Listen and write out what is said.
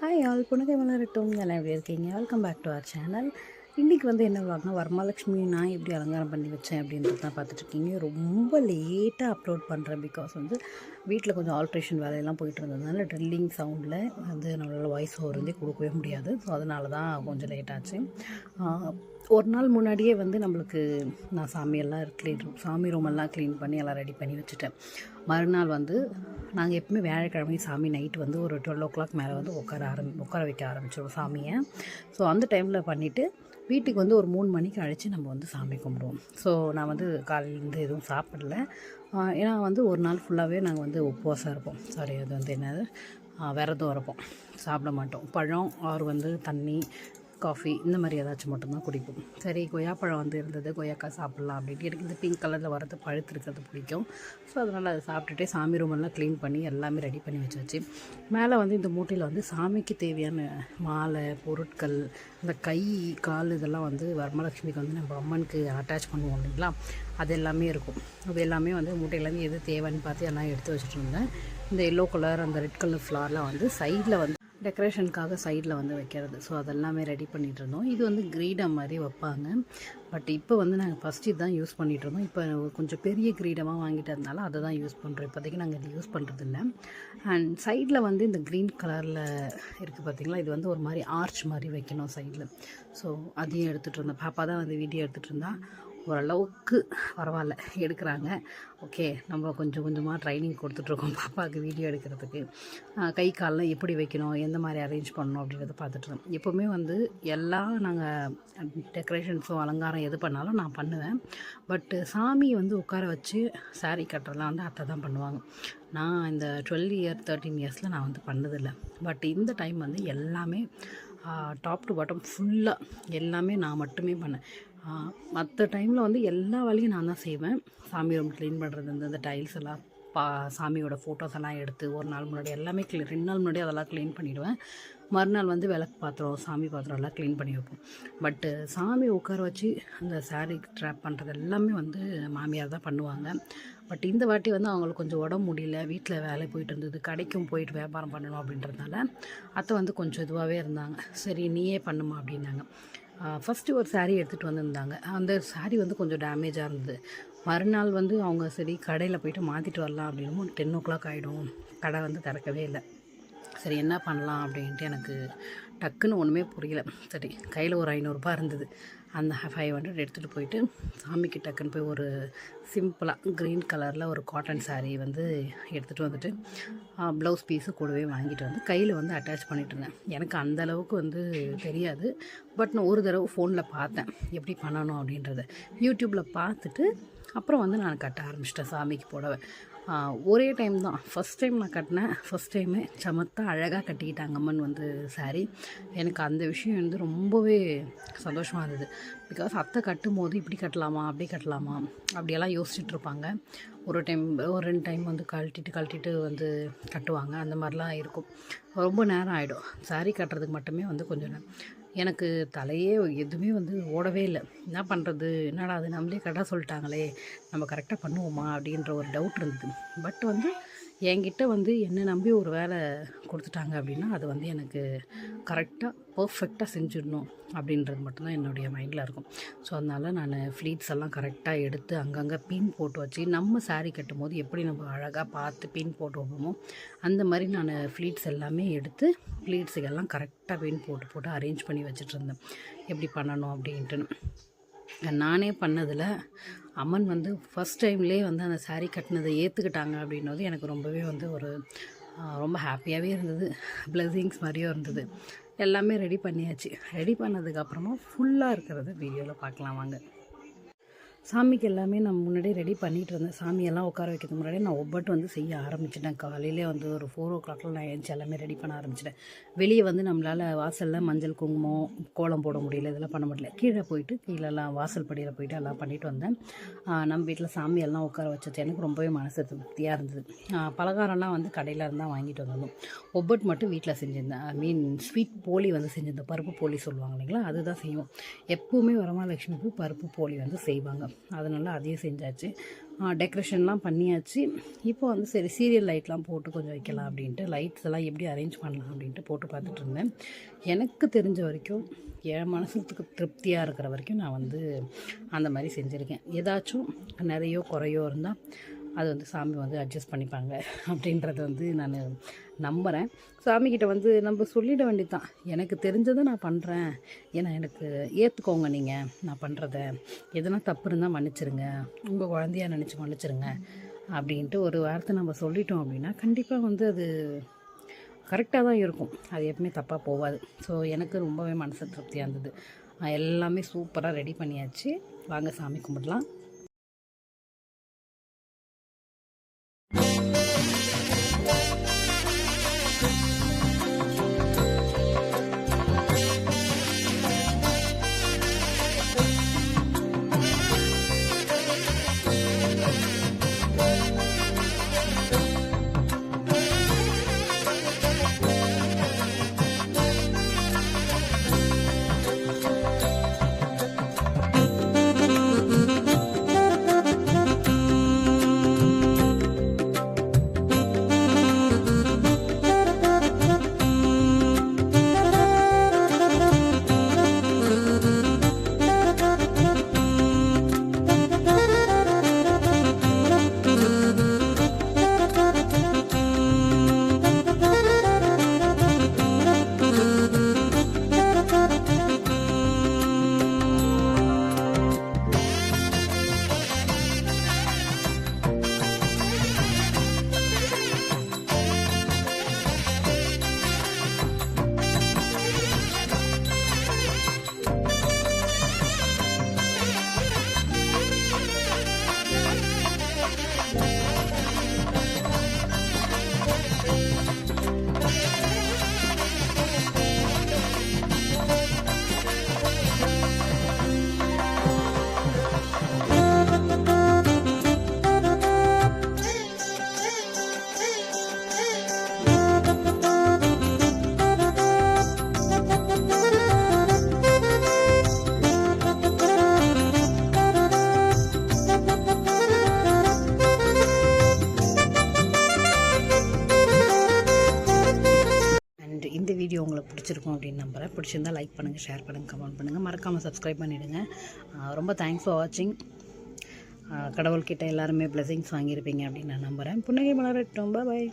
Hi all புனகை மலரட்டும் எல்லாம் எப்படி இருக்கீங்க? Welcome back to our channel. இன்றைக்கி வந்து என்ன விளாக்னா வரமகாலட்சுமி நான் எப்படி அலங்காரம் பண்ணி வச்சேன் அப்படின்றது தான் பார்த்துட்ருக்கீங்க. ரொம்ப லேட்டாக அப்லோட் பண்ணுறேன். பிகாஸ் வந்து வீட்டில் கொஞ்சம் ஆல்ட்ரேஷன் வேலையெல்லாம் போயிட்டு இருந்ததுனால ட்ரில்லிங் சவுண்டில் வந்து நம்மளால் வாய்ஸ் ஓவர் வந்து கொடுக்கவே முடியாது. ஸோ அதனால தான் கொஞ்சம் லேட் ஆச்சு. ஒரு நாள் முன்னாடியே வந்து நம்மளுக்கு நான் சாமி ரூமெல்லாம் க்ளீன் பண்ணி எல்லாம் ரெடி பண்ணி வச்சுட்டேன். மறுநாள் வந்து நாங்கள் எப்பவுமே வியாழக்கிழமை சாமி நைட்டு வந்து ஒரு 12 மேலே வந்து உட்கார வைக்க ஆரம்பிச்சிடுவோம் சாமியை. ஸோ அந்த டைமில் பண்ணிவிட்டு வீட்டுக்கு வந்து ஒரு 3 மணிக்கு அழைச்சி நம்ம வந்து சாமி கும்பிடுவோம். ஸோ நான் வந்து காலையிலேருந்து எதுவும் சாப்பிடல. ஏன்னா வந்து ஒரு நாள் ஃபுல்லாகவே நாங்கள் வந்து உபவாசம் இருப்போம். அது வந்து என்னது விரதம் இருப்போம், சாப்பிட மாட்டோம். பழம் ஆறு வந்து தண்ணி காஃபி இந்த மாதிரி ஏதாச்சும் மட்டும்தான் குடிப்போம். சரி, கொய்யாப்பழம் வந்து இருந்தது, கொய்யாக்காய் சாப்பிட்லாம் அப்படின்ட்டு. எனக்கு இந்த பிங்க் கலரில் வரது பழுத்து இருக்கிறது பிடிக்கும். ஸோ அதனால் அதை சாப்பிட்டுட்டே சாமி ரூமெல்லாம் க்ளீன் பண்ணி எல்லாமே ரெடி பண்ணி வச்சாச்சு. மேலே வந்து இந்த மூட்டையில் வந்து சாமிக்கு தேவையான மாலை பொருட்கள், இந்த கை கால் இதெல்லாம் வந்து வரமலட்சுமிக்கு வந்து நம்ம அம்மனுக்கு அட்டாச் பண்ணுவோம் இல்லைங்களா, அது எல்லாமே இருக்கும். அது எல்லாமே வந்து மூட்டையிலேருந்து எது தேவைன்னு பார்த்து எல்லாம் எடுத்து வச்சுட்டு இருந்தேன். இந்த எல்லோ கலர் அந்த ரெட் கலர் ஃப்ளார்லாம் வந்து சைடில் வந்து டெக்கரேஷனுக்காக சைடில் வந்து வைக்கிறது. ஸோ அதெல்லாமே ரெடி பண்ணிகிட்டு இருந்தோம். இது வந்து கிரீடம் மாதிரி வைப்பாங்க. பட் இப்போ வந்து நாங்கள் ஃபஸ்ட்டு இதுதான் யூஸ் பண்ணிகிட்ருந்தோம். இப்போ கொஞ்சம் பெரிய கிரீடமாக வாங்கிட்டதுனால அதை தான் யூஸ் பண்ணுறோம். இப்போதைக்கு நாங்கள் இது யூஸ் பண்ணுறதில்ல. அண்ட் சைடில் வந்து இந்த க்ரீன் கலரில் இருக்குது பார்த்திங்களா, இது வந்து ஒரு மாதிரி ஆர்ச் மாதிரி வைக்கணும் சைடில். ஸோ அதையும் எடுத்துகிட்டு இருந்தோம். பாப்பா தான் வந்து வீடியோ எடுத்துகிட்டு இருந்தா. ஓரளவுக்கு பரவாயில்ல எடுக்கிறாங்க. ஓகே, நம்ம கொஞ்சம் கொஞ்சமாக ட்ரைனிங் கொடுத்துட்ருக்கோம் பாப்பாவுக்கு வீடியோ எடுக்கிறதுக்கு. கை காலெலாம் எப்படி வைக்கணும், எந்த மாதிரி அரேஞ்ச் பண்ணணும் அப்படின்றத பார்த்துட்ருக்கோம். எப்போவுமே வந்து நாங்கள் டெக்கரேஷன்ஸும் அலங்காரம் எது பண்ணாலும் நான் பண்ணுவேன். பட்டு சாமி வந்து உட்கார வச்சு சாரீ கட்டுறதுலாம் வந்து அத்தை தான் பண்ணுவாங்க. நான் இந்த 13 இயர்ஸில் நான் வந்து பண்ணதில்லை. பட் இந்த டைம் வந்து எல்லாமே டாப் டு பாட்டம் ஃபுல்லாக எல்லாமே நான் மட்டுமே பண்ணேன். மற்ற டைமில் வந்து எல்லா வேலையும் நான் தான் செய்வேன். சாமி ரூம் க்ளீன் பண்ணுறது, இந்த டைல்ஸ் எல்லாம் சாமியோட ஃபோட்டோஸ் எல்லாம் எடுத்து ஒரு நாள் முன்னாடி எல்லாமே 2 நாள் முன்னாடி அதெல்லாம் க்ளீன் பண்ணிவிடுவேன். மறுநாள் வந்து விளக்கு பாத்திரம் சாமி பாத்திரம் எல்லாம் க்ளீன் பண்ணி வைப்போம். பட்டு சாமி உட்கார வச்சு அந்த சாரீ ட்ராப் பண்ணுறது எல்லாமே வந்து மாமியார் தான் பண்ணுவாங்க. பட் இந்த வாட்டி வந்து அவங்களுக்கு கொஞ்சம் உடம்பு முடியல, வீட்டில் வேலை போயிட்டு இருந்தது, கடைக்கும் போயிட்டு வியாபாரம் பண்ணணும் அப்படின்றதுனால அத்தை வந்து கொஞ்சம் இதுவாகவே இருந்தாங்க. சரி நீயே பண்ணுமா அப்படின்னாங்க. ஃபஸ்ட்டு ஒரு சாரீ எடுத்துகிட்டு வந்திருந்தாங்க. அந்த சாரீ வந்து கொஞ்சம் டேமேஜாக இருந்தது. மறுநாள் வந்து அவங்க சரி கடையில் போய்ட்டு மாற்றிட்டு வரலாம் அப்படின்னும் 10 ஆகிடும், கடை வந்து திறக்கவே இல்லை. சரி என்ன பண்ணலாம் அப்படின்ட்டு எனக்கு டக்குன்னு ஒன்றுமே புரியல. சரி கையில் ஒரு 500 இருந்தது. அந்த 500 எடுத்துகிட்டு போயிட்டு சாமிக்கு டக்குன்னு போய் ஒரு சிம்பிளாக க்ரீன் கலரில் ஒரு காட்டன் சாரீ வந்து எடுத்துகிட்டு வந்துட்டு ப்ளவுஸ் பீஸு கூடவே வாங்கிட்டு வந்து கையில் வந்து அட்டாச் பண்ணிட்டு இருந்தேன். எனக்கு அந்தளவுக்கு வந்து தெரியாது. பட் நான் ஒரு தடவை ஃபோனில் பார்த்தேன் எப்படி பண்ணணும் அப்படின்றத. யூடியூப்பில் பார்த்துட்டு அப்புறம் வந்து நான் கட்ட ஆரம்பிச்சிட்டேன் சாமிக்கு புடவை. ஒரே டைம் தான் ஃபஸ்ட் டைம் நான் கட்டினேன். ஃபஸ்ட் டைமே சமத்தாக அழகாக கட்டிக்கிட்டாங்க அம்மன் வந்து சாரீ. எனக்கு அந்த விஷயம் வந்து ரொம்பவே சந்தோஷமாக இருந்தது. பிகாஸ் அத்தை கட்டும் போது இப்படி கட்டலாமா அப்படி கட்டலாமா அப்படியெல்லாம் யோசிச்சுட்ருப்பாங்க. ஒரு 2 டைம் வந்து கழட்டிட்டு வந்து கட்டுவாங்க. அந்த மாதிரிலாம் இருக்கும். ரொம்ப நேரம் ஆகிடும். சாரீ கட்டுறதுக்கு மட்டுமே வந்து கொஞ்சம் நேரம். எனக்கு தலையே எதுவுமே வந்து ஓடவே இல்லை. என்ன பண்ணுறது, என்னடா அது நம்மளே கரெக்டாக சொல்லிட்டாங்களே, நம்ம கரெக்டாக பண்ணுவோமா அப்படின்ற ஒரு டவுட் இருந்தது. பட் வந்து என்கிட்ட வந்து என்னை நம்பி ஒரு வேலை கொடுத்துட்டாங்க அப்படின்னா அது வந்து எனக்கு கரெக்டாக பர்ஃபெக்டாக செஞ்சிடணும் அப்படின்றது மட்டும்தான் என்னுடைய மைண்டில் இருக்கும். ஸோ அதனால் நான் ஃப்ளீட்ஸ் எல்லாம் கரெக்டாக எடுத்து அங்கங்கே பின் போட்டு வச்சு நம்ம சாரீ கட்டும் போது எப்படி நம்ம அழகாக பார்த்து பின் போட்டு வைப்போமோ அந்த மாதிரி நான் ஃப்ளீட்ஸ் எல்லாமே எடுத்து ஃப்ளீட்ஸுக்கெல்லாம் கரெக்டாக பின் போட்டு அரேஞ்ச் பண்ணி வச்சிட்ருந்தேன் எப்படி பண்ணணும் அப்படின்ட்டுன்னு. நானே பண்ணதில் அம்மன் வந்து ஃபஸ்ட் டைம்லேயே வந்து அந்த சாரீ கட்டினதை ஏற்றுக்கிட்டாங்க அப்படின்றது எனக்கு ரொம்பவே வந்து ரொம்ப ஹாப்பியாகவே இருந்தது. பிளெஸிங்ஸ் மாதிரியும் இருந்தது. எல்லாமே ரெடி பண்ணியாச்சு. ரெடி பண்ணதுக்கப்புறமா ஃபுல்லாக இருக்கிறத வீடியோவில் பார்க்கலாம் வாங்க. சாமிக்கு எல்லாமே நான் முன்னாடியே ரெடி பண்ணிகிட்டு இருந்தேன். சாமியெல்லாம் உட்கார வைக்கிறதுக்கு முன்னாடியே நான் ஒவ்வொட்டு வந்து செய்ய ஆரம்பிச்சிட்டேன். காலையிலே வந்து ஒரு 4 நான் எழுந்துச்சி எல்லாமே ரெடி பண்ண ஆரம்பிச்சிட்டேன். வெளியே வந்து நம்மளால் வாசலில் மஞ்சள் குங்குமம் கோலம் போட முடியல, இதெல்லாம் பண்ண முடியல. கீழே போயிட்டு கீழெல்லாம் வாசல் படியில் போயிட்டு எல்லாம் பண்ணிவிட்டு வந்தேன். நம்ம வீட்டில் சாமியெல்லாம் உட்கார வச்சது எனக்கு ரொம்பவே மனசு திருப்தியாக இருந்தது. பலகாரம்லாம் வந்து கடையில் இருந்தால் வாங்கிட்டு வந்தோம். ஒவ்வொட்டு மட்டும் வீட்டில் செஞ்சுருந்தேன். ஸ்வீட் போலி வந்து செஞ்சுருந்தேன். பருப்பு போலி சொல்லுவாங்க இல்லைங்களா, அதுதான் செய்வோம். எப்போவுமே வரமகாலட்சுமிக்கு பருப்பு போலி வந்து செய்வாங்க. அதனால் அதையும் செஞ்சாச்சு. டெக்கரேஷன்லாம் பண்ணியாச்சு. இப்போ வந்து சரி சீரியல் லைட்லாம் போட்டு கொஞ்சம் வைக்கலாம் அப்படின்ட்டு லைட்ஸ் எல்லாம் எப்படி அரேஞ்ச் பண்ணலாம் அப்படின்ட்டு போட்டு பார்த்துட்டு இருந்தேன். எனக்கு தெரிஞ்ச வரைக்கும் என் மனசுக்கு திருப்தியாக இருக்கிற வரைக்கும் நான் வந்து அந்த மாதிரி செஞ்சுருக்கேன். ஏதாச்சும் நிறையோ குறையோ இருந்தால் அது வந்து சாமி வந்து அட்ஜஸ்ட் பண்ணிப்பாங்க அப்படின்றத வந்து நான் நம்புகிறேன். சாமிக்கிட்ட வந்து நம்ம சொல்லிட வேண்டியது தான், எனக்கு தெரிஞ்சதை நான் பண்ணுறேன், ஏன்னா எனக்கு ஏற்றுக்கோங்க, நீங்கள் நான் பண்ணுறத எதுனா தப்பு இருந்தால் மன்னிச்சிருங்க, உங்கள் குழந்தையாக நினச்சி மன்னிச்சிருங்க அப்படின்ட்டு ஒரு வார்த்தை நம்ம சொல்லிட்டோம் அப்படின்னா கண்டிப்பாக வந்து அது கரெக்டாக தான் இருக்கும். அது எப்பவுமே தப்பாக போகாது. ஸோ எனக்கு ரொம்பவே மனசு திருப்தியாக இருந்தது. எல்லாமே சூப்பராக ரெடி பண்ணியாச்சு. வாங்க சாமி கும்பிடலாம். இந்த வீடியோ உங்களுக்கு பிடிச்சிருக்கும் அப்படின்னு நம்புகிறேன். பிடிச்சிருந்தால் லைக் பண்ணுங்கள், ஷேர் பண்ணுங்கள், கமெண்ட் பண்ணுங்கள், மறக்காமல் சப்ஸ்கிரைப் பண்ணிவிடுங்க. ரொம்ப தேங்க்ஸ் ஃபார் வாட்சிங். கடவுள்கிட்ட எல்லாருமே பிளெஸிங்ஸ் வாங்கியிருப்பீங்க அப்படின்னு நான் நம்புகிறேன். புன்னகை மலரட்டும். பாய்.